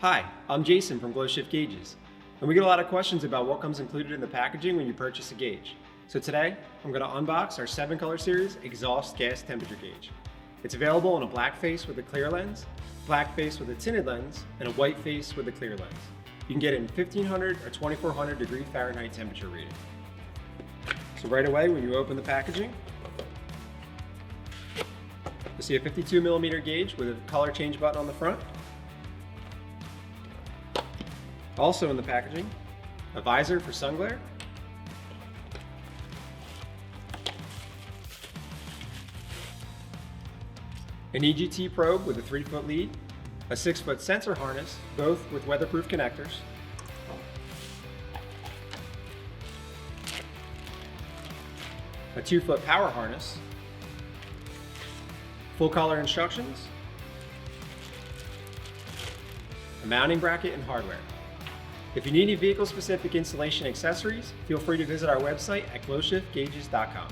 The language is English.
Hi, I'm Jason from GlowShift Gauges, and we get a lot of questions about what comes included in the packaging when you purchase a gauge. So today, I'm going to unbox our 7-color series exhaust gas temperature gauge. It's available in a black face with a clear lens, black face with a tinted lens, and a white face with a clear lens. You can get it in 1500 or 2400 degree Fahrenheit temperature reading. So right away, when you open the packaging, you'll see a 52mm gauge with a color change button on the front. Also in the packaging, a visor for sun glare, an EGT probe with a 3-foot lead, a 6-foot sensor harness, both with weatherproof connectors, a 2-foot power harness, full color instructions, a mounting bracket, and hardware. If you need any vehicle-specific installation accessories, feel free to visit our website at glowshiftgauges.com.